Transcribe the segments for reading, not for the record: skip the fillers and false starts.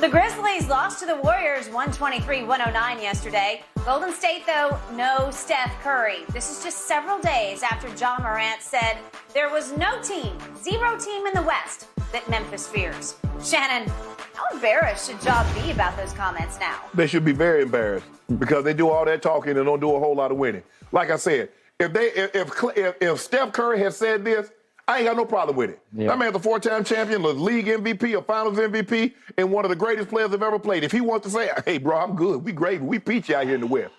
The Grizzlies lost to the Warriors 123-109 yesterday. Golden State, though, no Steph Curry. This is just several days after Ja Morant said there was no team, zero team in the West that Memphis fears. Shannon, how embarrassed should Ja be about those comments now? They should be very embarrassed because they do all that talking and don't do a whole lot of winning. Like I said, if Steph Curry had said this, I ain't got no problem with it. Yeah. That man's a four-time champion, a league MVP, a finals MVP, and one of the greatest players I've ever played. If he wants to say, hey, bro, I'm good. We gravy. We peachy out here in the West.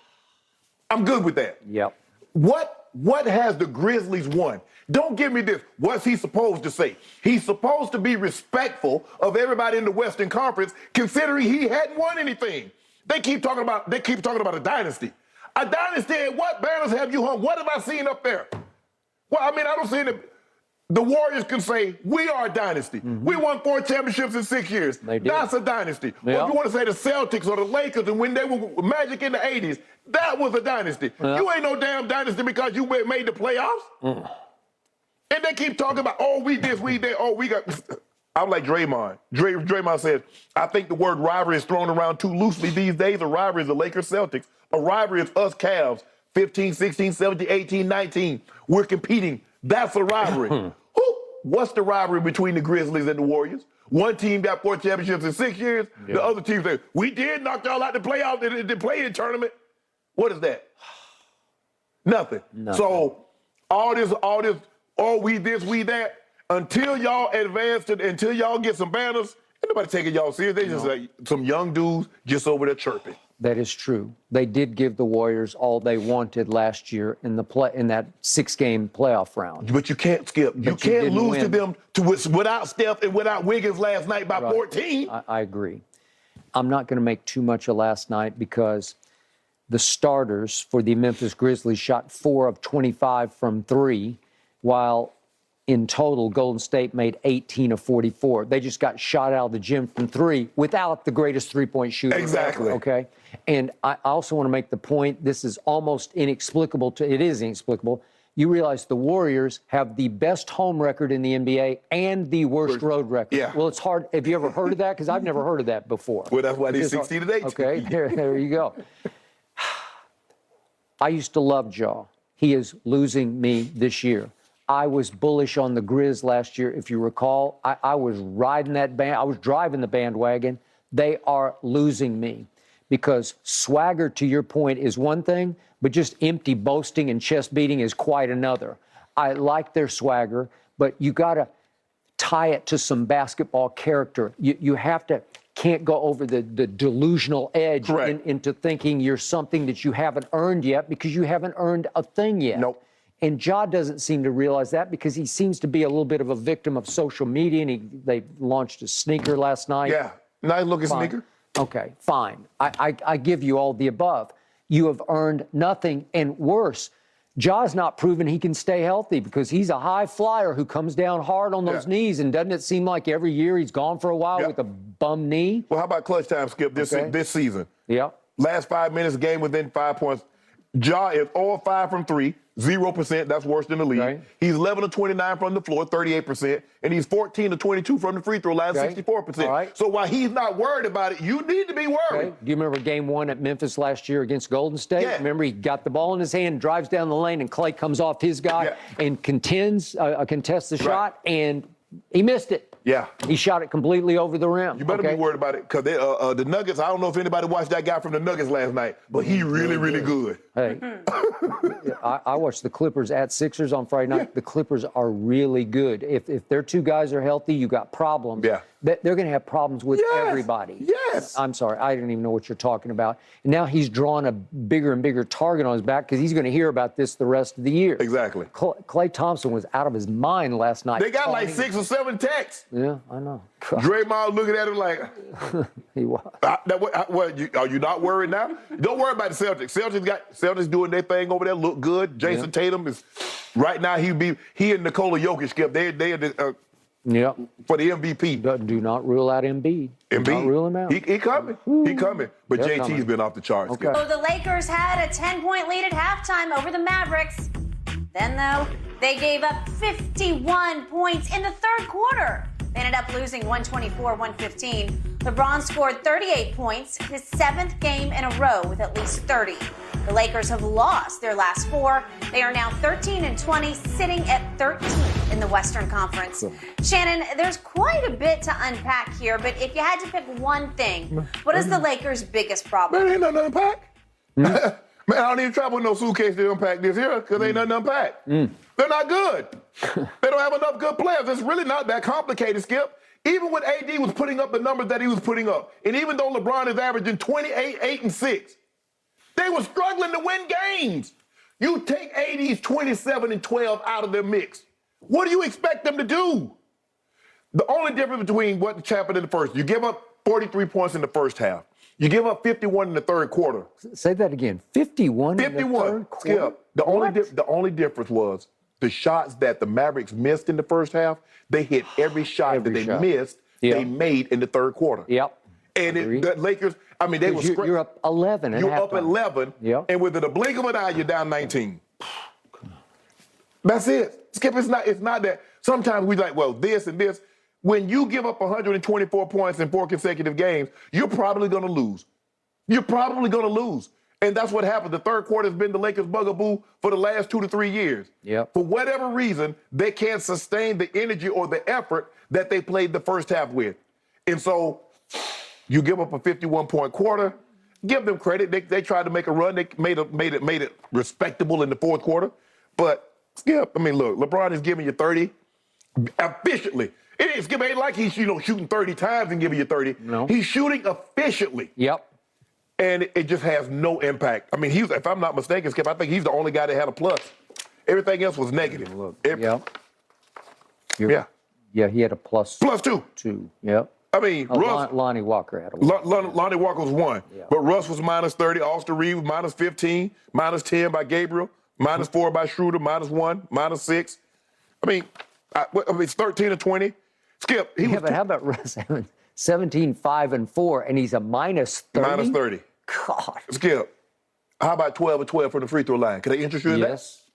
I'm good with that. Yep. What has the Grizzlies won? Don't give me this. What's he supposed to say? He's supposed to be respectful of everybody in the Western Conference, considering he hadn't won anything. They keep talking about a dynasty. A dynasty, and what banners have you hung? What have I seen up there? Well, I mean, I don't see any. The Warriors can say, we are a dynasty. Mm-hmm. We won 4 championships in 6 years. That's a dynasty. Yep. Or if you want to say the Celtics or the Lakers and when they were Magic in the 80s, that was a dynasty. Yep. You ain't no damn dynasty because you made the playoffs. Mm. And they keep talking about, oh, we this, we that, oh, we got. I'm like Draymond. Draymond says, I think the word rivalry is thrown around too loosely these days. A rivalry is the Lakers Celtics. A rivalry is us Cavs, 15, 16, 17, 18, 19. We're competing. That's a rivalry. What's the rivalry between the Grizzlies and the Warriors? One team got 4 championships in 6 years. Yeah. The other team said, we did knock y'all out the playoff, the play-in tournament. What is that? Nothing. So all this, oh, we this, we that, until y'all advance, until y'all get some banners, ain't nobody taking y'all serious. They just like some young dudes just over there chirping. That is true. They did give the Warriors all they wanted last year in that 6-game playoff round. But you can't skip. You can't lose to them without Steph and without Wiggins last night by 14. I agree. I'm not going to make too much of last night because the starters for the Memphis Grizzlies shot 4 of 25 from 3, while in total, Golden State made 18 of 44. They just got shot out of the gym from 3 without the greatest three-point shooter. Exactly. Okay? And I also want to make the point, this is almost inexplicable. It is inexplicable. You realize the Warriors have the best home record in the NBA and the worst road record. Yeah. Well, it's hard. Have you ever heard of that? Because I've never heard of that before. Well, that's why they're 16-8. Okay, there you go. I used to love Ja. He is losing me this year. I was bullish on the Grizz last year, if you recall. I was riding that band. I was driving the bandwagon. They are losing me because swagger, to your point, is one thing, but just empty boasting and chest beating is quite another. I like their swagger, but you got to tie it to some basketball character. You can't go over the delusional edge into thinking you're something that you haven't earned yet because you haven't earned a thing yet. Nope. And Ja doesn't seem to realize that because he seems to be a little bit of a victim of social media, and they launched a sneaker last night. Yeah, nice looking sneaker. Okay, fine. I give you all the above. You have earned nothing, and worse, Ja's not proven he can stay healthy because he's a high flyer who comes down hard on those knees, and doesn't it seem like every year he's gone for a while with a bum knee? Well, how about clutch time, Skip, this season? Yeah. Last 5 minutes, game within 5 points. Ja is 0 of 5 from 3, 0%. That's worse than the league. Right. He's 11 of 29 from the floor, 38%. And he's 14 of 22 from the free throw line, 64%. All right. So while he's not worried about it, you need to be worried. Okay. Do you remember game 1 at Memphis last year against Golden State? Yeah. Remember, he got the ball in his hand, drives down the lane, and Clay comes off his guy and contests the shot, and he missed it. Yeah. He shot it completely over the rim. You better be worried about it because the Nuggets, I don't know if anybody watched that guy from the Nuggets last night, but he really good. Hey, I watched the Clippers at Sixers on Friday night. The Clippers are really good. If their 2 guys are healthy, you got problems. Yeah. They're going to have problems with everybody. Yes. I'm sorry. I didn't even know what you're talking about. And now he's drawn a bigger and bigger target on his back because he's going to hear about this the rest of the year. Exactly. Clay Thompson was out of his mind last night. They got like 6 or 7 texts. Yeah, I know. Draymond looking at him like, he was. Are you not worried now? Don't worry about the Celtics. Celtics doing their thing over there, look good. Jason Tatum is right now. He and Nikola Jokic, Skip. They for the MVP. Do not rule out Embiid. Do not rule him out. He coming. He coming. But JT's been off the charts. Okay. So the Lakers had a 10-point lead at halftime over the Mavericks. Then, though, they gave up 51 points in the third quarter. They ended up Steph losing 124-115. LeBron scored 38 points, his 7th game in a row with at least 30. The Lakers have lost their last 4. They are now 13-20, sitting at 13th in the Western Conference. Shannon, there's quite a bit to unpack here, but if you had to pick one thing, what is the Lakers' biggest problem? Man, ain't nothing to unpack. Man, I don't even travel with no suitcase to unpack this here because ain't nothing to unpack. They're not good. They don't have enough good players. It's really not that complicated, Skip. Even when AD was putting up the numbers that he was putting up, and even though LeBron is averaging 28, 8, and 6, they were struggling to win games. You take AD's 27 and 12 out of their mix. What do you expect them to do? The only difference between what happened in the first, you give up 43 points in the first half. You give up 51 in the third quarter. Say that again. 51 in the third quarter? Skip. The only difference was the shots that the Mavericks missed in the first half, they hit every shot that they missed, they made in the third quarter. Yep. And the Lakers, I mean, they were You're up 11 at You're halftime. up 11, and within a blink of an eye, you're down 19. That's it. Skip, it's not that. Sometimes we like, well, this and this. When you give up 124 points in 4 consecutive games, you're probably going to lose. You're probably going to lose. And that's what happened. The third quarter has been the Lakers' bugaboo for the last 2 to 3 years. Yep. For whatever reason, they can't sustain the energy or the effort that they played the first half with. And so you give up a 51-point quarter. Give them credit. They tried to make a run. They made it respectable in the fourth quarter. But, Skip, I mean, look, LeBron is giving you 30 efficiently. It ain't like he's, shooting 30 times and giving you 30. No. He's shooting efficiently. Yep. And it just has no impact. I mean, if I'm not mistaken, Skip, I think he's the only guy that had a plus. Everything else was negative. Yep. Yeah. Yeah, he had a plus 2. 2. Yep. I mean, Russ. Lonnie Walker had a 1. Lonnie Walker was 1. Yeah. But Russ was minus 30. Austin Reed was minus 15. Minus 10 by Gabriel. Minus 4 by Schroeder. Minus 1. Minus 6. I mean, it's 13 and 20. Skip. But how about Russ having 17, 5, and 4, and he's a minus 30? Minus 30. God. Skip. How about 12 and 12 from the free throw line? Can I interest you in that? Yes.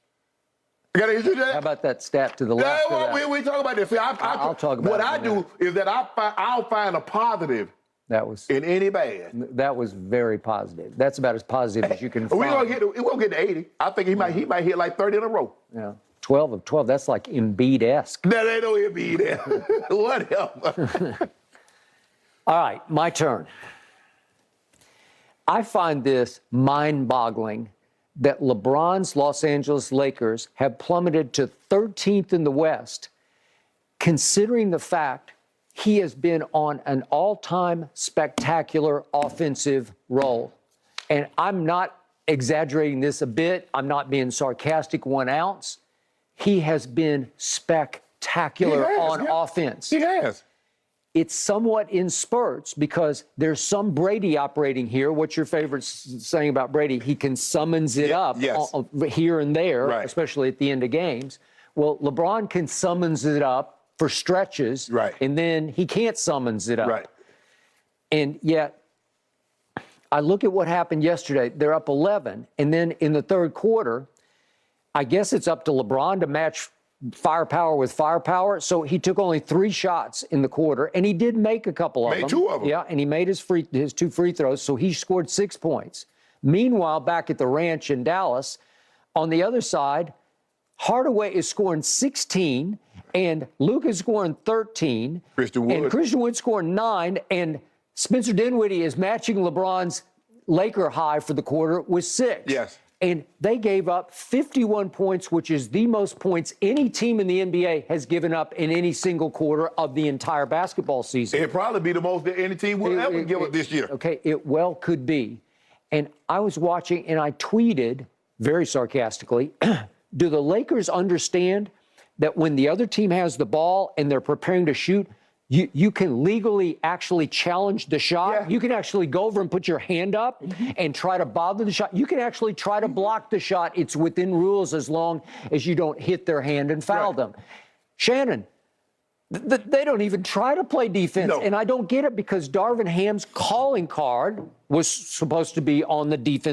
Got to interest you in that? How about that stat to the left? We talk about this. See, I'll talk about what it. I do is that I'll find a positive in any bad. That was very positive. That's about as positive as you can find. It won't get to 80. I think he might hit like 30 in a row. Yeah. 12 of 12. That's like Embiid-esque. That ain't no Embiid. Whatever. All right, my turn. I find this mind-boggling that LeBron's Los Angeles Lakers have plummeted to 13th in the West, considering the fact he has been on an all-time spectacular offensive roll. And I'm not exaggerating this a bit. I'm not being sarcastic 1 ounce. He has been spectacular on offense. He has. It's somewhat in spurts because there's some Brady operating here. What's your favorite saying about Brady? He can summons it up here and there, especially at the end of games. Well, LeBron can summons it up for stretches, and then he can't summons it up. Right. And yet, I look at what happened yesterday. They're up 11, and then in the third quarter, I guess it's up to LeBron to match firepower with firepower. So he took only 3 shots in the quarter, and he did make a couple of them. Made 2 of them. Yeah, and he made his 2 free throws, so he scored 6 points. Meanwhile, back at the ranch in Dallas, on the other side, Hardaway is scoring 16, and Luke is scoring 13. And Christian Wood scoring 9, and Spencer Dinwiddie is matching LeBron's Laker high for the quarter with 6. Yes. And they gave up 51 points, which is the most points any team in the NBA has given up in any single quarter of the entire basketball season. It'd probably be the most that any team will ever give up this year. Okay, it well could be. And I was watching, and I tweeted very sarcastically, do the Lakers understand that when the other team has the ball and they're preparing to shoot, you can legally actually challenge the shot. Yeah. You can actually go over and put your hand up and try to bother the shot. You can actually try to block the shot. It's within rules as long as you don't hit their hand and foul them. Shannon, they don't even try to play defense. No. And I don't get it because Darvin Ham's calling card was supposed to be on the defense.